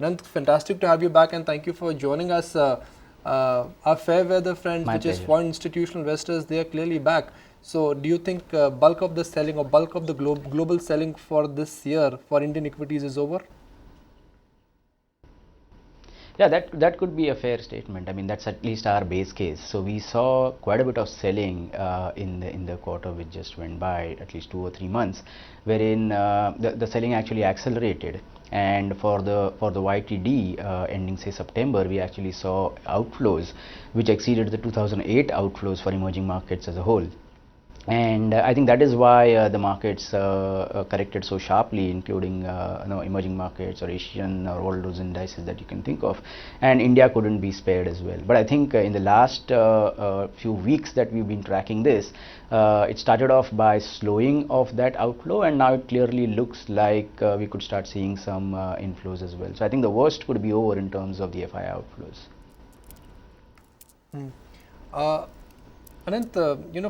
Anant, fantastic to have you back, and thank you for joining us. Our fair weather friends, which is foreign institutional investors, they are clearly back. So, do you think bulk of the selling or bulk of the global selling for this year for Indian equities is over? Yeah, that could be a fair statement. I mean, that's at least our base case. So we saw quite a bit of selling in the quarter which just went by, at least 2 or 3 months, wherein the selling actually accelerated. And for the YTD ending say September, we actually saw outflows which exceeded the 2008 outflows for emerging markets as a whole. And I think that is why the markets corrected so sharply, including emerging markets or Asian or all those indices that you can think of, and India couldn't be spared as well. But I think in the last few weeks that we've been tracking this, it started off by slowing of that outflow, and now it clearly looks like we could start seeing some inflows as well. So I think the worst could be over in terms of the FI outflows. Anant,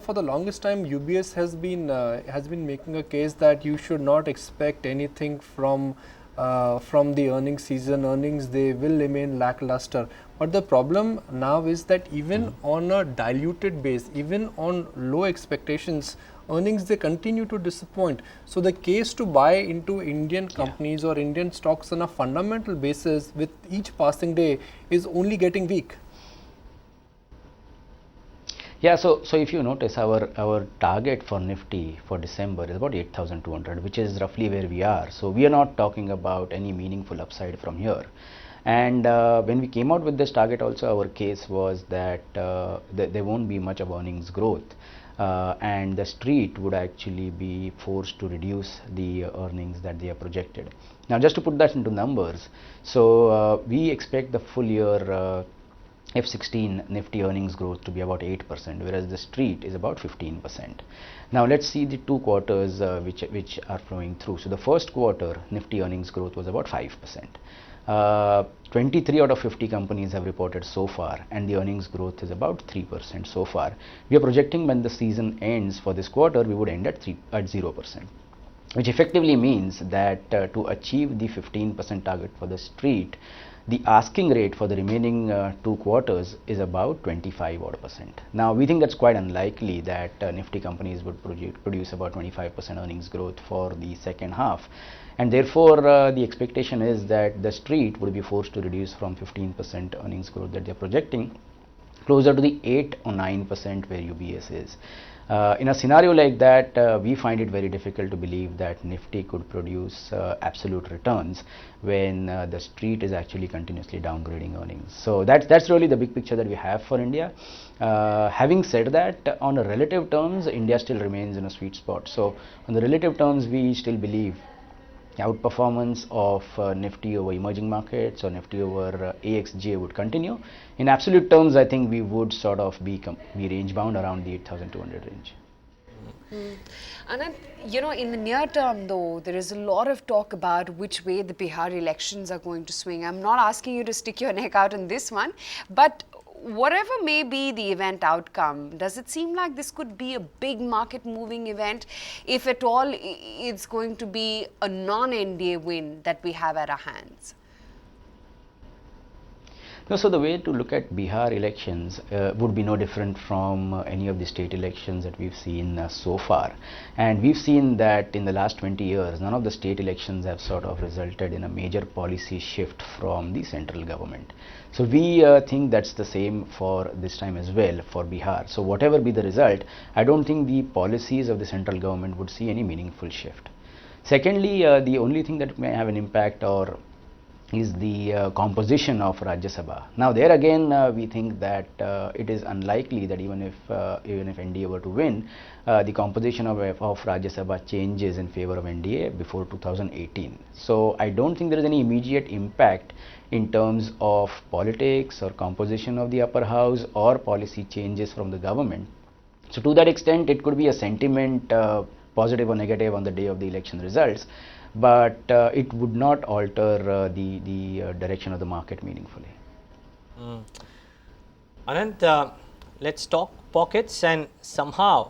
for the longest time, UBS has been making a case that you should not expect anything from the earnings season. Earnings, they will remain lackluster. But the problem now is that even on a diluted base, even on low expectations, earnings, they continue to disappoint. So the case to buy into Indian companies or Indian stocks on a fundamental basis with each passing day is only getting weak. Yeah, so if you notice, our target for Nifty for December is about 8,200, which is roughly where we are. So we are not talking about any meaningful upside from here. And when we came out with this target also, our case was that there won't be much of earnings growth. And the street would actually be forced to reduce the earnings that they are projected. Now, just to put that into numbers, so we expect the full year F16 Nifty earnings growth to be about 8%, whereas the street is about 15%. Now let's see the 2 quarters which are flowing through. So the first quarter Nifty earnings growth was about 5%. 23 out of 50 companies have reported so far, and the earnings growth is about 3% so far. We are projecting when the season ends for this quarter, we would end at 0%. Which effectively means that to achieve the 15% target for the street, the asking rate for the remaining 2 quarters is about 25%. Now we think that's quite unlikely that Nifty companies would produce about 25% earnings growth for the second half, and therefore the expectation is that the street would be forced to reduce from 15% earnings growth that they're projecting closer to the 8 or 9% where UBS is. In a scenario like that, we find it very difficult to believe that Nifty could produce absolute returns when the street is actually continuously downgrading earnings. So that's really the big picture that we have for India. Having said that, on a relative terms, India still remains in a sweet spot. So on the relative terms, we still believe outperformance of Nifty over emerging markets or Nifty over AXJ would continue. In absolute terms, I think we would sort of be range bound around the 8,200 range. Anand, in the near term though, there is a lot of talk about which way the Bihar elections are going to swing. I'm not asking you to stick your neck out in this one, but whatever may be the event outcome, does it seem like this could be a big market moving event? If at all, it's going to be a non-NDA win that we have at our hands? No, so the way to look at Bihar elections would be no different from any of the state elections that we've seen so far. And we've seen that in the last 20 years, none of the state elections have sort of resulted in a major policy shift from the central government. So we think that's the same for this time as well for Bihar. So whatever be the result, I don't think the policies of the central government would see any meaningful shift. Secondly, the only thing that may have an impact or is the composition of Rajya Sabha. Now there again we think that it is unlikely that even if NDA were to win, the composition of Rajya Sabha changes in favor of NDA before 2018. So I don't think there is any immediate impact in terms of politics or composition of the upper house or policy changes from the government. So to that extent, it could be a sentiment, positive or negative on the day of the election results, but it would not alter the direction of the market meaningfully. Anant, let's talk pockets, and somehow,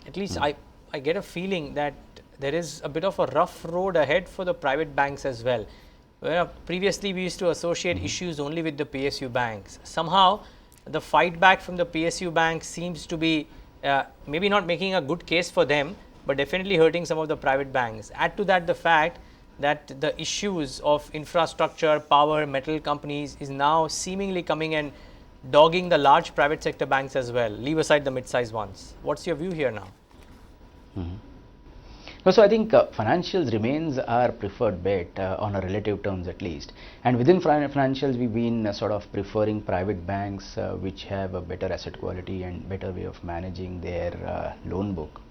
at least I get a feeling that there is a bit of a rough road ahead for the private banks as well. Previously, we used to associate issues only with the PSU banks. Somehow, the fight back from the PSU banks seems to be maybe not making a good case for them, but definitely hurting some of the private banks. Add to that the fact that the issues of infrastructure, power, metal companies is now seemingly coming and dogging the large private sector banks as well. Leave aside the mid-sized ones. What's your view here now? So I think financials remains our preferred bet on a relative terms at least, and within financials we've been sort of preferring private banks which have a better asset quality and better way of managing their loan book.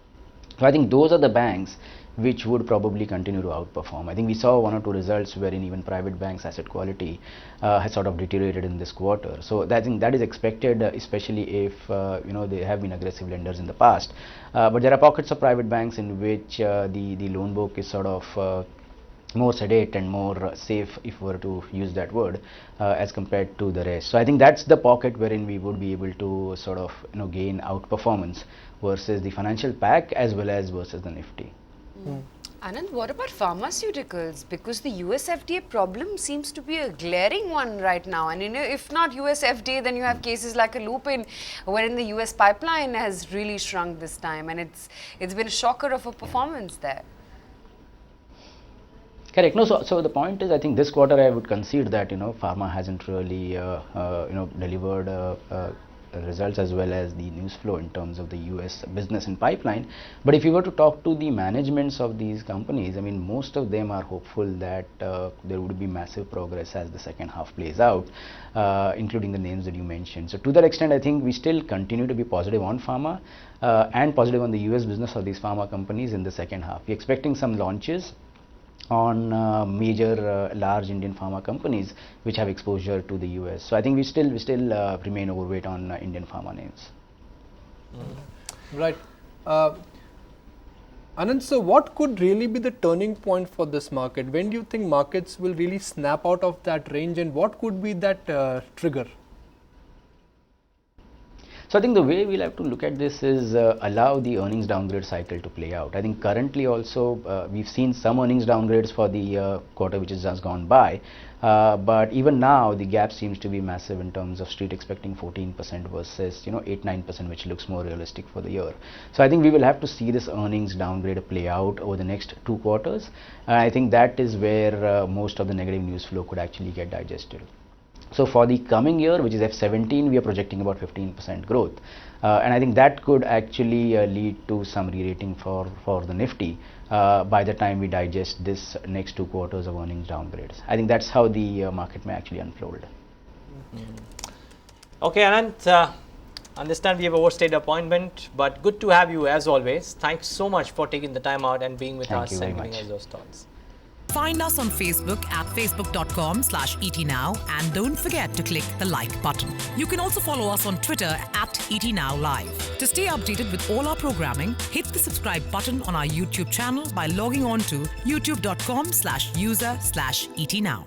So I think those are the banks which would probably continue to outperform. I think we saw one or two results wherein even private banks' asset quality has sort of deteriorated in this quarter. So I think that is expected, especially if they have been aggressive lenders in the past. But there are pockets of private banks in which the loan book is sort of more sedate and more safe, if we were to use that word, as compared to the rest. So I think that's the pocket wherein we would be able to sort of gain outperformance versus the financial pack as well as versus the Nifty. Anand, what about pharmaceuticals? Because the US FDA problem seems to be a glaring one right now. And if not US FDA, then you have cases like a Lupin, wherein the US pipeline has really shrunk this time, and it's been a shocker of a performance there. Correct. No, so the point is, I think this quarter I would concede that pharma hasn't really delivered results as well as the news flow in terms of the US business and pipeline. But if you were to talk to the managements of these companies, I mean, most of them are hopeful that there would be massive progress as the second half plays out, including the names that you mentioned. So to that extent, I think we still continue to be positive on pharma and positive on the US business of these pharma companies in the second half. We're expecting some launches on major large Indian pharma companies which have exposure to the US. So I think we still remain overweight on Indian pharma names. Right. Anand, so what could really be the turning point for this market? When do you think markets will really snap out of that range, and what could be that trigger? So I think the way we'll have to look at this is allow the earnings downgrade cycle to play out. I think currently also we've seen some earnings downgrades for the quarter which has just gone by, but even now the gap seems to be massive in terms of street expecting 14% versus 8-9%, which looks more realistic for the year. So I think we will have to see this earnings downgrade play out over the next 2 quarters. I think that is where most of the negative news flow could actually get digested. So for the coming year, which is F17, we are projecting about 15% growth, and I think that could actually lead to some re-rating for the Nifty by the time we digest this next 2 quarters of earnings downgrades. I think that's how the market may actually unfold. Okay, Anant, understand we have overstayed appointment, but good to have you as always. Thanks so much for taking the time out and being with us and giving us those thoughts. Find us on Facebook at facebook.com/ETNow, and don't forget to click the like button. You can also follow us on Twitter at ETNowLive. To stay updated with all our programming, hit the subscribe button on our YouTube channel by logging on to youtube.com/user/ETNow.